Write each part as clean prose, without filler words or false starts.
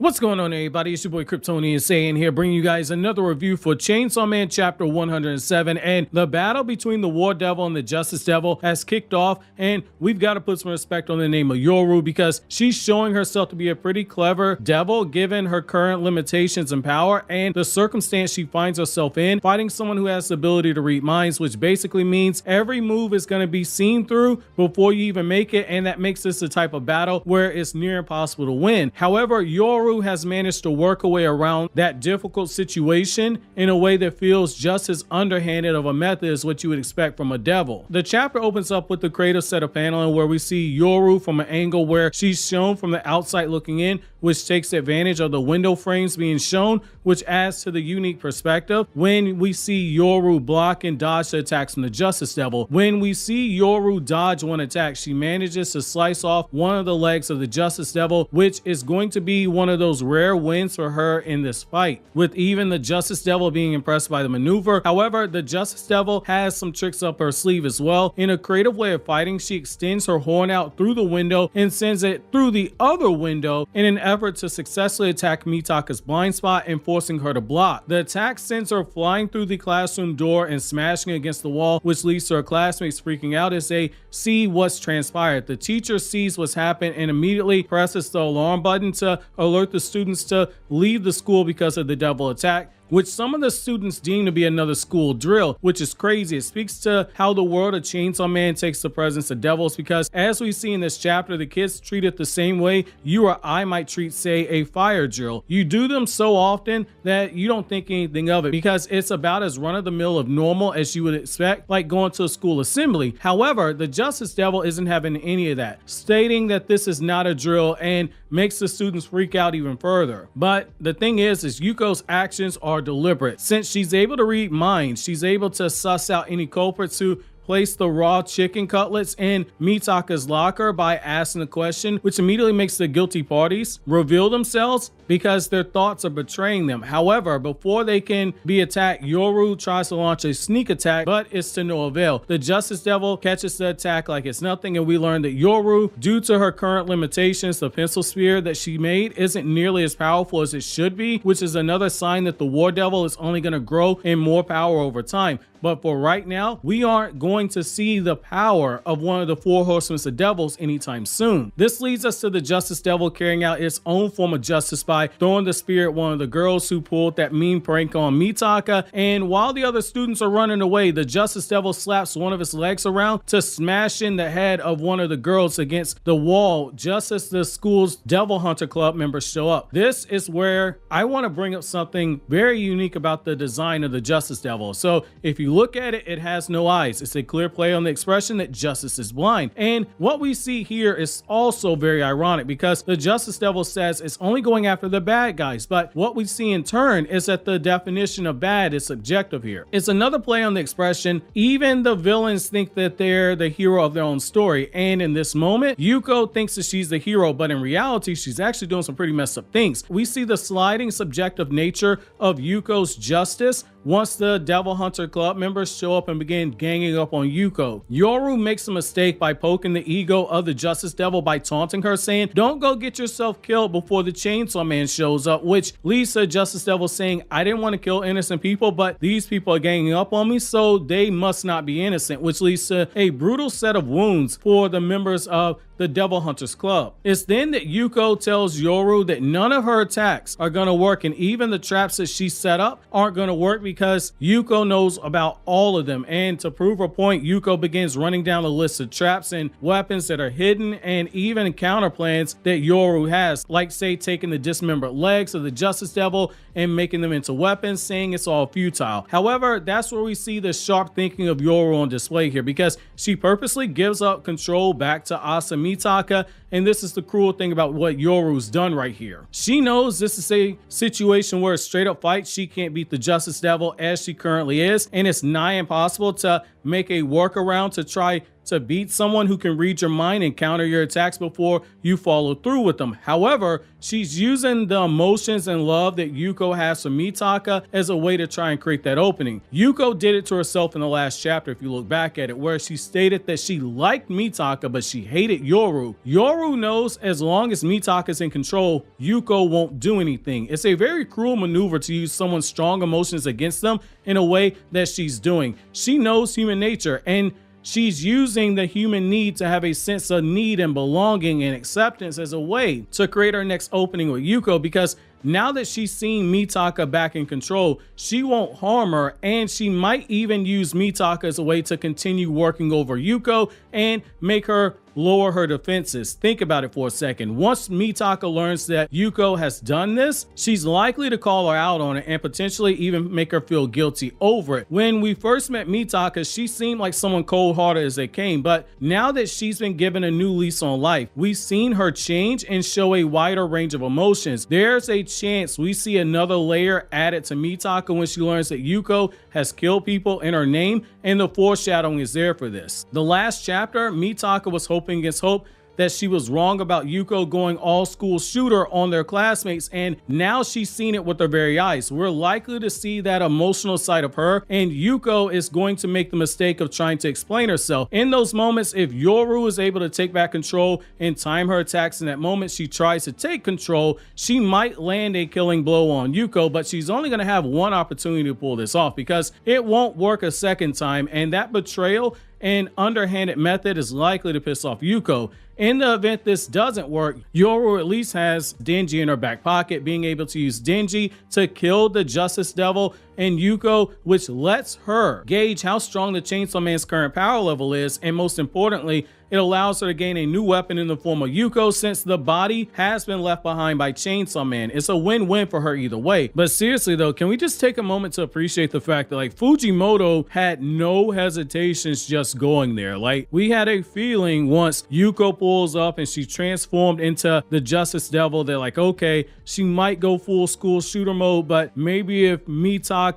What's going on, everybody? It's your boy KRYPTONIAN SAIYAN here, bringing you guys another review for Chainsaw Man Chapter 107. And the battle between the War Devil and the Justice Devil has kicked off, and we've got to put some respect on the name of Yoru because she's showing herself to be a pretty clever devil given her current limitations and power and the circumstance she finds herself in, fighting someone who has the ability to read minds, which basically means every move is going to be seen through before you even make it, and that makes this the type of battle where it's near impossible to win. However, Yoru has managed to work a way around that difficult situation in a way that feels just as underhanded of a method as what you would expect from a devil. The chapter opens up with the creative set of paneling where we see Yoru from an angle where she's shown from the outside looking in, which takes advantage of the window frames being shown, which adds to the unique perspective. When we see Yoru block and dodge the attacks from the Justice Devil, when we see Yoru dodge one attack, she manages to slice off one of the legs of the Justice Devil, which is going to be one of those rare wins for her in this fight, with even the Justice Devil being impressed by the maneuver. However, the Justice Devil has some tricks up her sleeve as well. In a creative way of fighting, she extends her horn out through the window and sends it through the other window in an effort to successfully attack Mitaka's blind spot and forcing her to block. The attack sends her flying through the classroom door and smashing against the wall, which leads to her classmates freaking out as they see what's transpired. The teacher sees what's happened and immediately presses the alarm button to alert the students to leave the school because of the devil attack, which some of the students deem to be another school drill, which is crazy. It speaks to how the world of Chainsaw Man takes the presence of devils, because as we see in this chapter, the kids treat it the same way you or I might treat, say, a fire drill. You do them so often that you don't think anything of it because it's about as run-of-the-mill of normal as you would expect, like going to a school assembly. However, the Justice Devil isn't having any of that, stating that this is not a drill and makes the students freak out even further. But the thing is Yuko's actions are deliberate. Since she's able to read minds, she's able to suss out any culprits who place the raw chicken cutlets in Mitaka's locker by asking the question, which immediately makes the guilty parties reveal themselves because their thoughts are betraying them. However, before they can be attacked, Yoru tries to launch a sneak attack, but it's to no avail. The Justice Devil catches the attack like it's nothing, and we learn that Yoru, due to her current limitations, the pencil spear that she made isn't nearly as powerful as it should be, which is another sign that the War Devil is only going to grow in more power over time. But for right now, we aren't going to see the power of one of the four horsemen of devils anytime soon. This leads us to the Justice Devil carrying out its own form of justice by throwing the spear at one of the girls who pulled that mean prank on Mitaka. And while the other students are running away, the Justice Devil slaps one of his legs around to smash in the head of one of the girls against the wall just as the school's Devil Hunter Club members show up. This is where I want to bring up something very unique about the design of the Justice Devil. So if you look at it, it has no eyes. It's a clear play on the expression that justice is blind. And what we see here is also very ironic because the Justice Devil says it's only going after the bad guys, but what we see in turn is that the definition of bad is subjective here. It's another play on the expression, even the villains think that they're the hero of their own story. And in this moment, Yuko thinks that she's the hero, but in reality, she's actually doing some pretty messed up things. We see the sliding subjective nature of Yuko's justice once the Devil Hunter Club members show up and begin ganging up on Yuko. Yoru makes a mistake by poking the ego of the Justice Devil by taunting her, saying, "Don't go get yourself killed before the Chainsaw Man shows up," which leads to Justice Devil saying, "I didn't want to kill innocent people, but these people are ganging up on me, so they must not be innocent," which leads to a brutal set of wounds for the members of the Devil Hunters Club. It's then that Yuko tells Yoru that none of her attacks are going to work, and even the traps that she set up aren't going to work because Yuko knows about all of them. And to prove her point, Yuko begins running down a list of traps and weapons that are hidden and even counter plans that Yoru has, like say taking the dismembered legs of the Justice Devil and making them into weapons, saying it's all futile. However, that's where we see the sharp thinking of Yoru on display here, because she purposely gives up control back to Asa Mitaka, and this is the cruel thing about what Yoru's done right here. She knows this is a situation where a straight up fight, she can't beat the Justice Devil as she currently is, and it's nigh impossible to make a workaround to try to beat someone who can read your mind and counter your attacks before you follow through with them. However, she's using the emotions and love that Yuko has for Mitaka as a way to try and create that opening. Yuko did it to herself in the last chapter, if you look back at it, where she stated that she liked Mitaka, but she hated Yoru. Yoru knows as long as Mitaka is in control, Yuko won't do anything. It's a very cruel maneuver to use someone's strong emotions against them in a way that she's doing. She knows human nature, and she's using the human need to have a sense of need and belonging and acceptance as a way to create her next opening with Yuko, because now that she's seen Mitaka back in control, she won't harm her, and she might even use Mitaka as a way to continue working over Yuko and make her lower her defenses. Think about it for a second. Once Mitaka learns that Yuko has done this, she's likely to call her out on it and potentially even make her feel guilty over it. When we first met Mitaka, she seemed like someone cold-hearted as they came, but now that she's been given a new lease on life, we've seen her change and show a wider range of emotions. There's a chance we see another layer added to Mitaka when she learns that Yuko has killed people in her name, and the foreshadowing is there for this. The last chapter, Mitaka was hoping against hope that she was wrong about Yuko going all school shooter on their classmates, and now she's seen it with her very eyes. We're likely to see that emotional side of her, and Yuko is going to make the mistake of trying to explain herself. In those moments, if Yoru is able to take back control and time her attacks in that moment she tries to take control, she might land a killing blow on Yuko, but she's only going to have one opportunity to pull this off because it won't work a second time, and that betrayal and underhanded method is likely to piss off Yuko. In the event this doesn't work, Yoru at least has Denji in her back pocket, being able to use Denji to kill the Justice Devil and Yuko, which lets her gauge how strong the Chainsaw Man's current power level is, and most importantly, it allows her to gain a new weapon in the form of Yuko, since the body has been left behind by Chainsaw Man. It's a win-win for her either way. But seriously though, can we just take a moment to appreciate the fact that like Fujimoto had no hesitations just going there. Like, we had a feeling once Yuko pulls up and she transformed into the Justice Devil, they're like, okay, she might go full school shooter mode, but maybe if Mitaka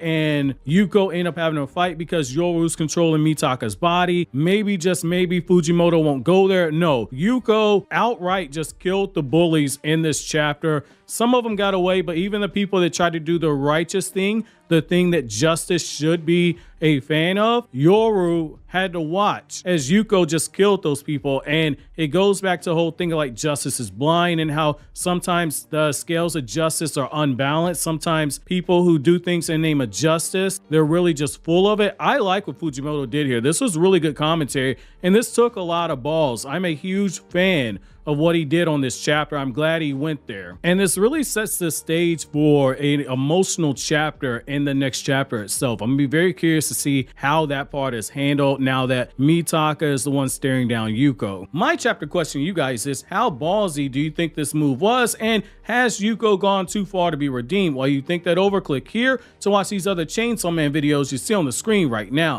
and Yuko end up having a fight because Yoru's controlling Mitaka's body, maybe, just maybe, Fujimoto won't go there. No, Yuko outright just killed the bullies in this chapter. Some of them got away, but even the people that tried to do the righteous thing, the thing that justice should be a fan of, Yoru had to watch as Yuko just killed those people. And it goes back to the whole thing of like justice is blind, and how sometimes the scales of justice are unbalanced. Sometimes people who do things in the name of justice, they're really just full of it. I like what Fujimoto did here. This was really good commentary, and this took a lot of balls. I'm a huge fan of what he did on this chapter. I'm glad he went there. And this really sets the stage for an emotional chapter in the next chapter itself. I'm gonna be very curious to see how that part is handled now that Mitaka is the one staring down Yuko. My chapter question to you guys is, how ballsy do you think this move was? And has Yuko gone too far to be redeemed? While you think that over, click here to watch these other Chainsaw Man videos you see on the screen right now.